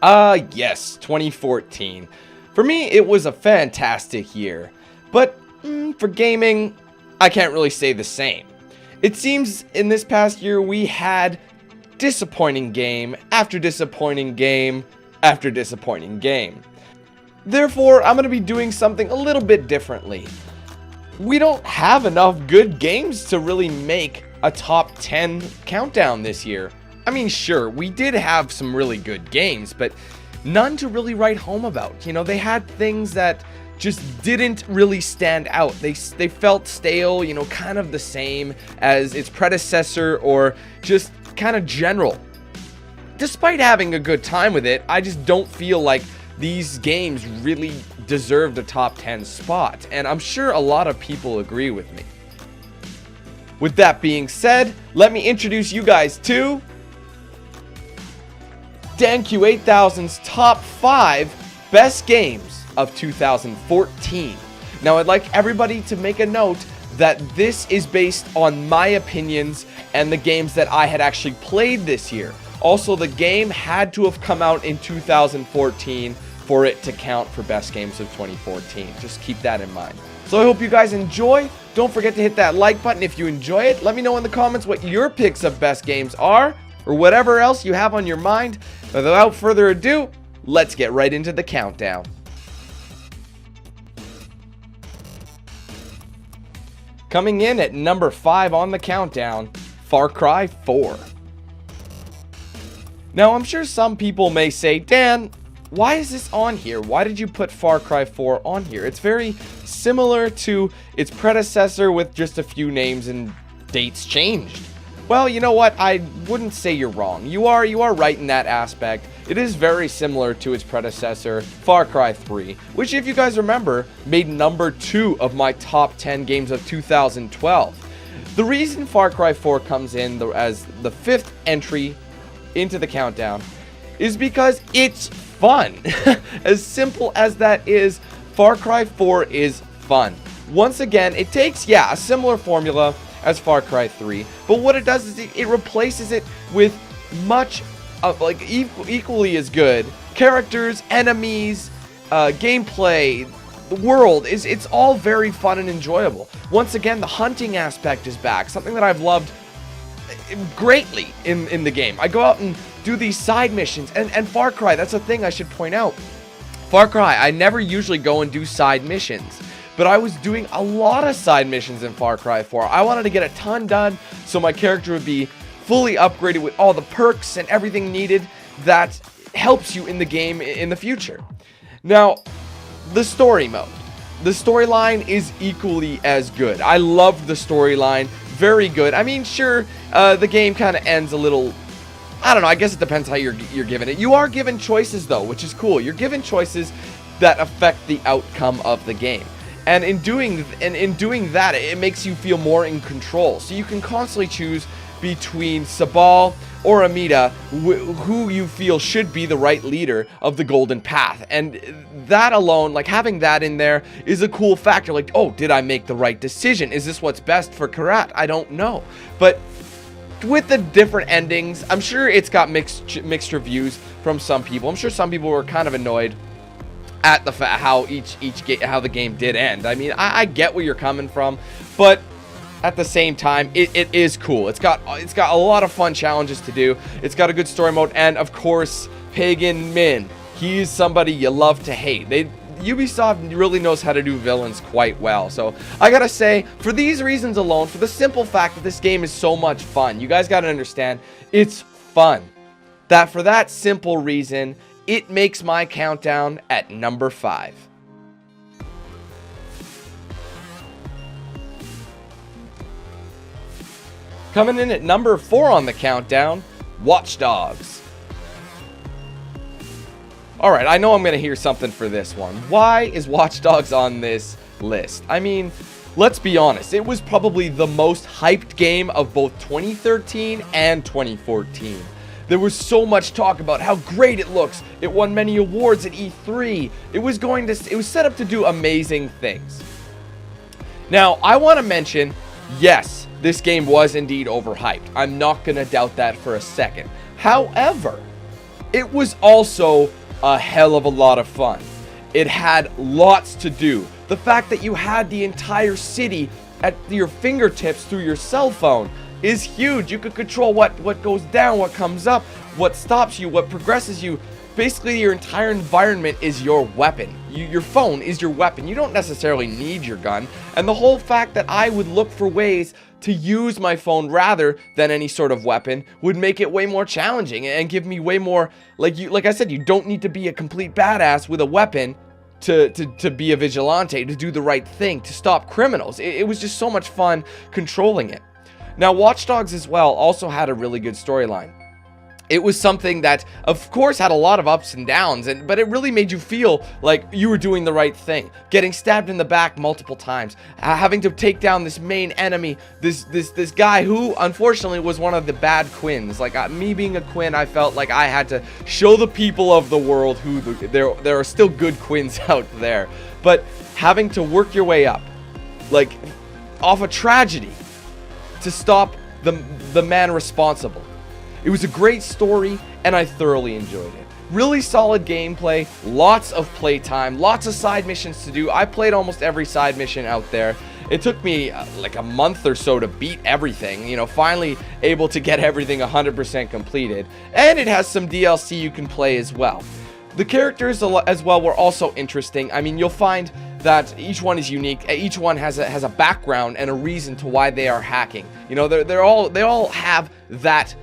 Yes, 2014. For me, it was a fantastic year. But for gaming, I can't really say the same. It seems in this past year we had disappointing game after disappointing game after disappointing game. Therefore, I'm going to be doing something a little bit differently. We don't have enough good games to really make a top 10 countdown this year. I mean, sure, we did have some really good games, but none to really write home about. You know, they had things that just didn't really stand out. They felt stale, you know, kind of the same as its predecessor, or just kind of general. Despite having a good time with it, I just don't feel like these games really deserved a top 10 spot, and I'm sure a lot of people agree with me. With that being said, let me introduce you guys to DanQ8000's top 5 best games of 2014. Now, I'd like everybody to make a note that this is based on my opinions and the games that I had actually played this year. Also, the game had to have come out in 2014 for it to count for best games of 2014. Just keep that in mind. So I hope you guys enjoy. Don't forget to hit that like button if you enjoy it. Let me know in the comments what your picks of best games are, or whatever else you have on your mind. But without further ado, let's get right into the countdown. Coming in at number 5 on the countdown, Far Cry 4. Now, I'm sure some people may say, Dan, why is this on here? Why did you put Far Cry 4 on here? It's very similar to its predecessor with just a few names and dates changed. Well, you know what? I wouldn't say you're wrong. You are right in that aspect. It is very similar to its predecessor, Far Cry 3, which, if you guys remember, made number 2 of my top 10 games of 2012. The reason Far Cry 4 comes in as the 5th entry into the countdown is because it's fun. As simple as that is, Far Cry 4 is fun. Once again, it takes, a similar formula as Far Cry 3, but what it does is it replaces it with much of, equally as good characters, enemies, gameplay. The world it's all very fun and enjoyable. Once again, the hunting aspect is back, something that I've loved greatly in the game. I go out and do these side missions, and Far Cry, that's a thing I should point out. Far Cry, I never usually go and do side missions, but I was doing a lot of side missions in Far Cry 4. I wanted to get a ton done so my character would be fully upgraded with all the perks and everything needed that helps you in the game in the future. Now, the story mode. The storyline is equally as good. I loved the storyline. Very good. I mean, sure, the game kind of ends a little, I don't know, I guess it depends how you're given it. You are given choices, though, which is cool. You're given choices that affect the outcome of the game. And in doing that, it makes you feel more in control. So you can constantly choose between Sabal or Amita, who you feel should be the right leader of the Golden Path. And that alone, like having that in there, is a cool factor. Like, oh, did I make the right decision? Is this what's best for Karat? I don't know. But with the different endings, I'm sure it's got mixed reviews from some people. I'm sure some people were kind of annoyed at the how how the game did end. I mean, I get where you're coming from, but at the same time, it is cool. It's got a lot of fun challenges to do. It's got a good story mode, and of course, Pagan Min. He's somebody you love to hate. Ubisoft really knows how to do villains quite well. So I gotta say, for these reasons alone, for the simple fact that this game is so much fun, you guys gotta understand, it's fun. That for that simple reason, it makes my countdown at number 5. Coming in at number 4 on the countdown, Watch Dogs. Alright, I know I'm going to hear something for this one. Why is Watch Dogs on this list? I mean, let's be honest, it was probably the most hyped game of both 2013 and 2014. There was so much talk about how great it looks. It won many awards at E3. It was set up to do amazing things. Now, I want to mention, yes, this game was indeed overhyped. I'm not going to doubt that for a second. However, It was also a hell of a lot of fun. It had lots to do. The fact that you had the entire city at your fingertips through your cell phone is huge. You could control what goes down, what comes up, what stops you, what progresses you. Basically, your entire environment is your weapon. Your phone is your weapon. You don't necessarily need your gun. And the whole fact that I would look for ways to use my phone rather than any sort of weapon would make it way more challenging and give me way more, like I said, you don't need to be a complete badass with a weapon to be a vigilante, to do the right thing, to stop criminals. It was just so much fun controlling it. Now, Watch Dogs as well also had a really good storyline. It was something that, of course, had a lot of ups and downs, but it really made you feel like you were doing the right thing. Getting stabbed in the back multiple times, having to take down this main enemy, this guy who, unfortunately, was one of the bad Quins. Like, me being a Quinn, I felt like I had to show the people of the world who there are still good Quins out there. But having to work your way up, like, off a tragedy, to stop the man responsible. It was a great story, and I thoroughly enjoyed it. Really solid gameplay, lots of playtime, lots of side missions to do. I played almost every side mission out there. It took me like a month or so to beat everything, you know, finally able to get everything 100% completed. And it has some DLC you can play as well. The characters as well were also interesting. I mean, you'll find that each one is unique. Each one has a background and a reason to why they are hacking. You know, they all have that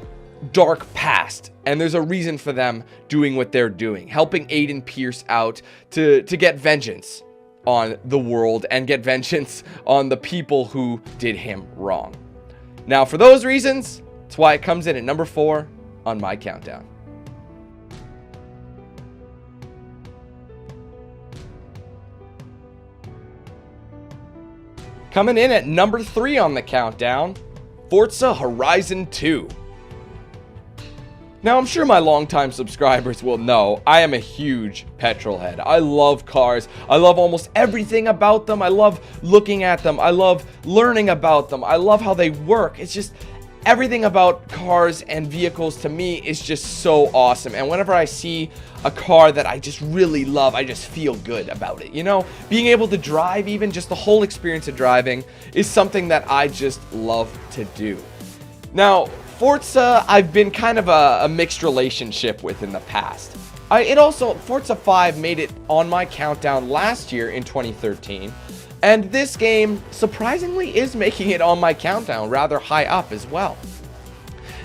dark past, and there's a reason for them doing what they're doing, helping Aiden Pierce out to get vengeance on the world and get vengeance on the people who did him wrong. Now, for those reasons, that's why it comes in at number 4 on my countdown. Coming in at number 3 on the countdown, Forza Horizon 2. Now, I'm sure my longtime subscribers will know I am a huge petrol head. I love cars. I love almost everything about them. I love looking at them. I love learning about them. I love how they work. It's just everything about cars and vehicles to me is just so awesome. And whenever I see a car that I just really love, I just feel good about it. You know, being able to drive, even just the whole experience of driving, is something that I just love to do. Now, Forza, I've been kind of a mixed relationship with in the past. Forza 5 made it on my countdown last year in 2013, and this game, surprisingly, is making it on my countdown rather high up as well.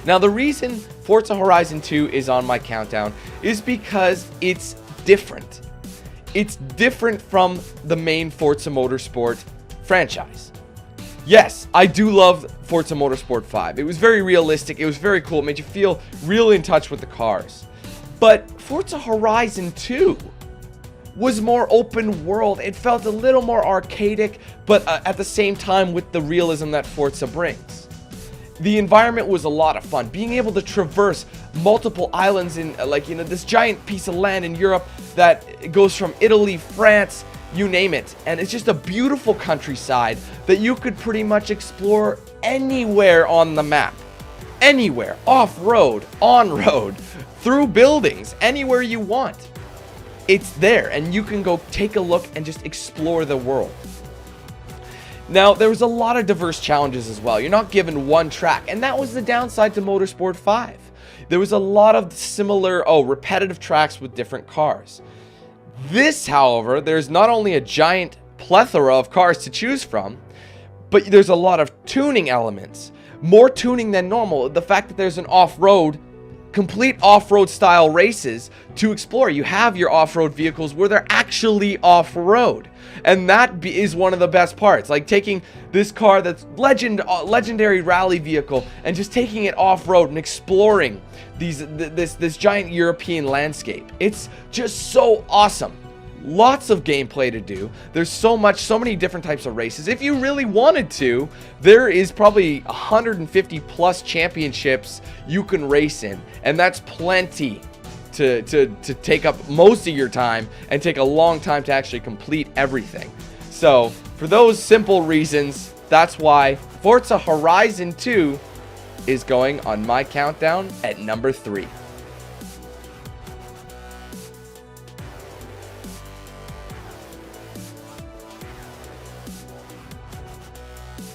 Now, the reason Forza Horizon 2 is on my countdown is because it's different. It's different from the main Forza Motorsport franchise. Yes, I do love Forza Motorsport 5. It was very realistic. It was very cool. It made you feel real in touch with the cars. But Forza Horizon 2 was more open world. It felt a little more arcadic, but at the same time with the realism that Forza brings. The environment was a lot of fun. Being able to traverse multiple islands in, this giant piece of land in Europe that goes from Italy, France, you name it, and it's just a beautiful countryside that you could pretty much explore anywhere on the map. Anywhere, off-road, on-road, through buildings, anywhere you want. It's there, and you can go take a look and just explore the world. Now, there was a lot of diverse challenges as well. You're not given one track, and that was the downside to Motorsport 5. There was a lot of similar, repetitive tracks with different cars. This, however, there's not only a giant plethora of cars to choose from, but there's a lot of tuning elements. More tuning than normal. The fact that there's an off-road, complete off-road style races to explore. You have your off-road vehicles where they're actually off-road. And that is one of the best parts. Like taking this car that's legendary rally vehicle and just taking it off-road and exploring this giant European landscape. It's just so awesome. Lots of gameplay to do. There's so many different types of races. If you really wanted to, there is probably 150 plus championships you can race in, and that's plenty to take up most of your time and take a long time to actually complete everything. So for those simple reasons, that's why Forza Horizon 2 is going on my countdown at number 3.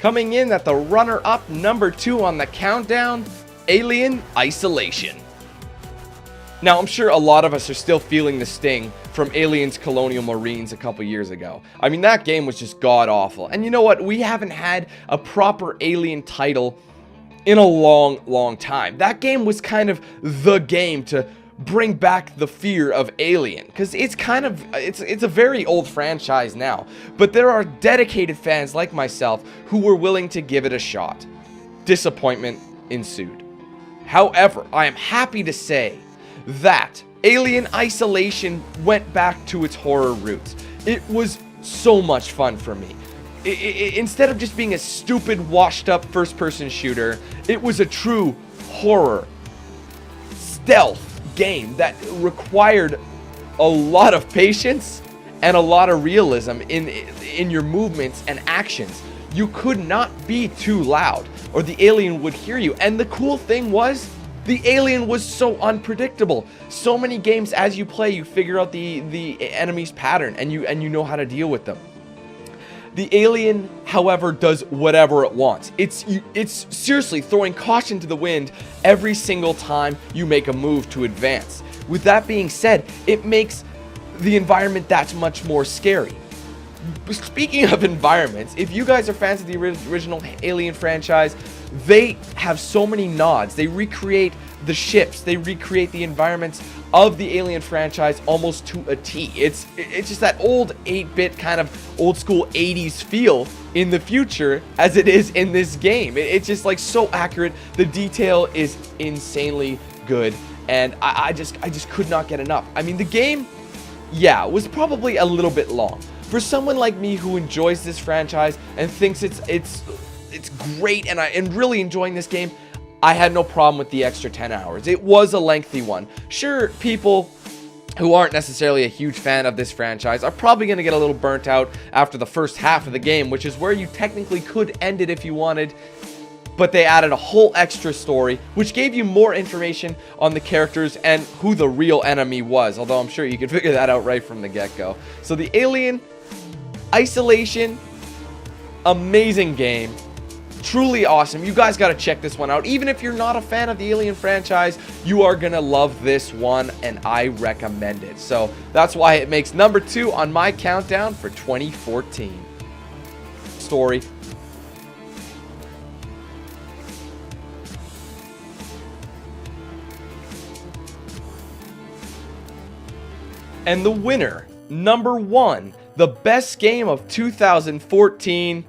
Coming in at the runner-up number 2 on the countdown, Alien Isolation. Now, I'm sure a lot of us are still feeling the sting from Aliens Colonial Marines a couple years ago. I mean, that game was just god-awful. And you know what? We haven't had a proper Alien title in a long time. That game was kind of the game to bring back the fear of Alien, because it's kind of, it's a very old franchise now, but there are dedicated fans like myself who were willing to give it a shot. Disappointment ensued. However, I am happy to say that Alien Isolation went back to its horror roots. It was so much fun for me. Instead of just being a stupid, washed-up first-person shooter, it was a true horror stealth game that required a lot of patience and a lot of realism in your movements and actions. You could not be too loud or the alien would hear you. And the cool thing was, the alien was so unpredictable. So many games, as you play, you figure out the enemy's pattern and you know how to deal with them. The alien, however, does whatever it wants. It's seriously throwing caution to the wind every single time you make a move to advance. With that being said, it makes the environment that much more scary. Speaking of environments, if you guys are fans of the original Alien franchise, they have so many nods. They recreate the ships, they recreate the environments of the Alien franchise almost to a T. It's just that old 8-bit kind of old school 80s feel in the future as it is in this game. It's just like so accurate. The detail is insanely good, and I just could not get enough. I mean, the game, yeah, was probably a little bit long. For someone like me who enjoys this franchise and thinks it's great and really enjoying this game, I had no problem with the extra 10 hours. It was a lengthy one. Sure, people who aren't necessarily a huge fan of this franchise are probably going to get a little burnt out after the first half of the game, which is where you technically could end it if you wanted, but they added a whole extra story, which gave you more information on the characters and who the real enemy was, although I'm sure you can figure that out right from the get-go. So the Alien Isolation, amazing game. Truly awesome. You guys got to check this one out. Even if you're not a fan of the Alien franchise, you are going to love this one, and I recommend it. So that's why it makes number 2 on my countdown for 2014. Story. And the winner, number 1, the best game of 2014,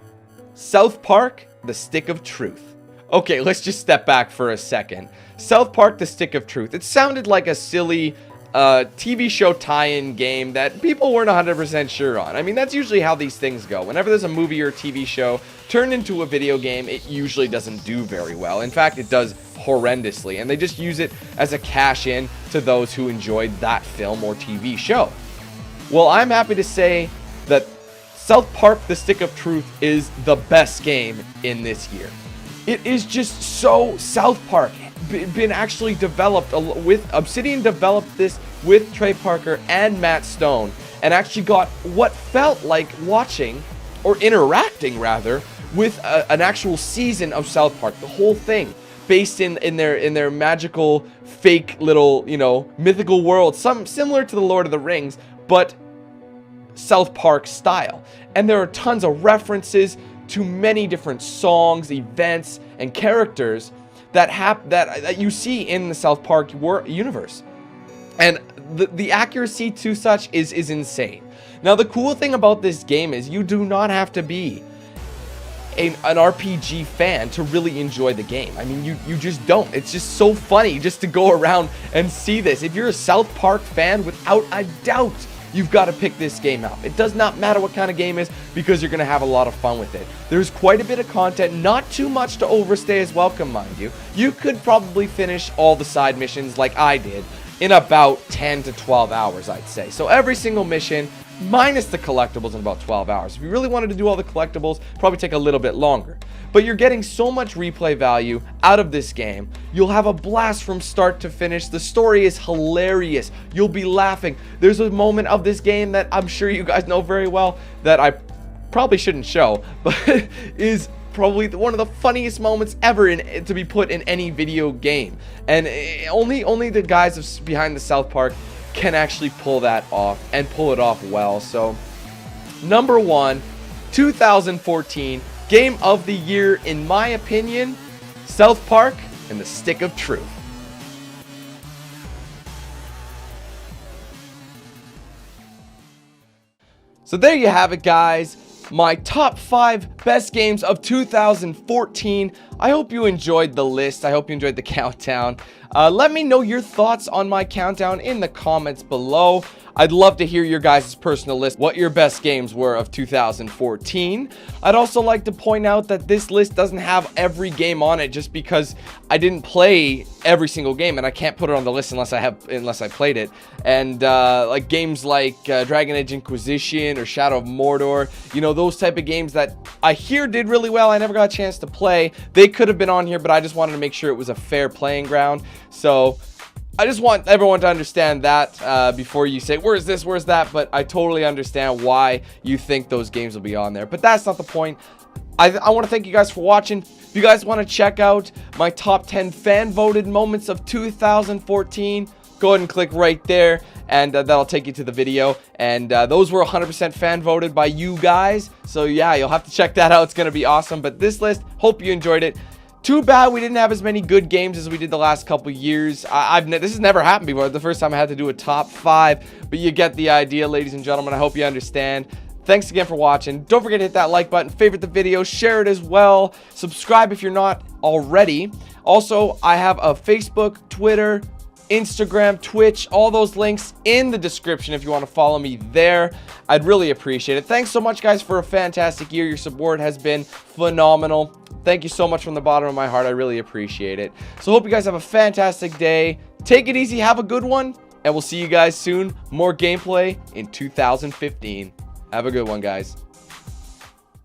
South Park: The Stick of Truth. Okay, let's just step back for a second. South Park: The Stick of Truth. It sounded like a silly TV show tie-in game that people weren't 100% sure on. I mean, that's usually how these things go. Whenever there's a movie or TV show turned into a video game, it usually doesn't do very well. In fact, it does horrendously, and they just use it as a cash-in to those who enjoyed that film or TV show. Well, I'm happy to say that South Park: The Stick of Truth is the best game in this year. It is just so South Park. Been actually developed with Obsidian, developed this with Trey Parker and Matt Stone, and actually got what felt like watching, or interacting rather, with an actual season of South Park. The whole thing based in their magical, fake little, mythical world, some similar to the Lord of the Rings, but South Park style. And there are tons of references to many different songs, events, and characters that you see in the South Park universe. And the accuracy to such is insane. Now, the cool thing about this game is you do not have to be an RPG fan to really enjoy the game. I mean, you just don't. It's just so funny just to go around and see this. If you're a South Park fan, without a doubt, you've got to pick this game out. It does not matter what kind of game it is, because you're going to have a lot of fun with it. There's quite a bit of content, not too much to overstay as welcome, mind you. You could probably finish all the side missions like I did in about 10 to 12 hours, I'd say. So every single mission, minus the collectibles, in about 12 hours. If you really wanted to do all the collectibles, probably take a little bit longer. But you're getting so much replay value out of this game. You'll have a blast from start to finish. The story is hilarious. You'll be laughing. There's a moment of this game that I'm sure you guys know very well that I probably shouldn't show, but is probably one of the funniest moments ever to be put in any video game, and only the guys behind the South Park can actually pull that off and pull it off well. So number 1, 2014 game of the year in my opinion, South Park and the Stick of Truth. So there you have it, guys. My top 5 best games of 2014. I hope you enjoyed the list. I hope you enjoyed the countdown. Let me know your thoughts on my countdown in the comments below. I'd love to hear your guys' personal list, what your best games were of 2014. I'd also like to point out that this list doesn't have every game on it just because I didn't play every single game, and I can't put it on the list unless I played it. And like games like Dragon Age Inquisition or Shadow of Mordor, you know, those type of games that I hear did really well, I never got a chance to play. They could have been on here, but I just wanted to make sure it was a fair playing ground. So I just want everyone to understand that before you say, where's this, where's that? But I totally understand why you think those games will be on there. But that's not the point. I want to thank you guys for watching. If you guys want to check out my top 10 fan-voted moments of 2014, go ahead and click right there, and that'll take you to the video. And those were 100% fan-voted by you guys. So yeah, you'll have to check that out. It's going to be awesome. But this list, hope you enjoyed it. Too bad we didn't have as many good games as we did the last couple years. This has never happened before. The first time I had to do a top 5, but you get the idea, ladies and gentlemen. I hope you understand. Thanks again for watching. Don't forget to hit that like button, favorite the video, share it as well. Subscribe if you're not already. Also, I have a Facebook, Twitter, Instagram, Twitch, all those links in the description if you want to follow me there. I'd really appreciate it. Thanks so much, guys, for a fantastic year. Your support has been phenomenal. Thank you so much from the bottom of my heart. I really appreciate it. So hope you guys have a fantastic day. Take it easy. Have a good one. And we'll see you guys soon. More gameplay in 2015. Have a good one, guys.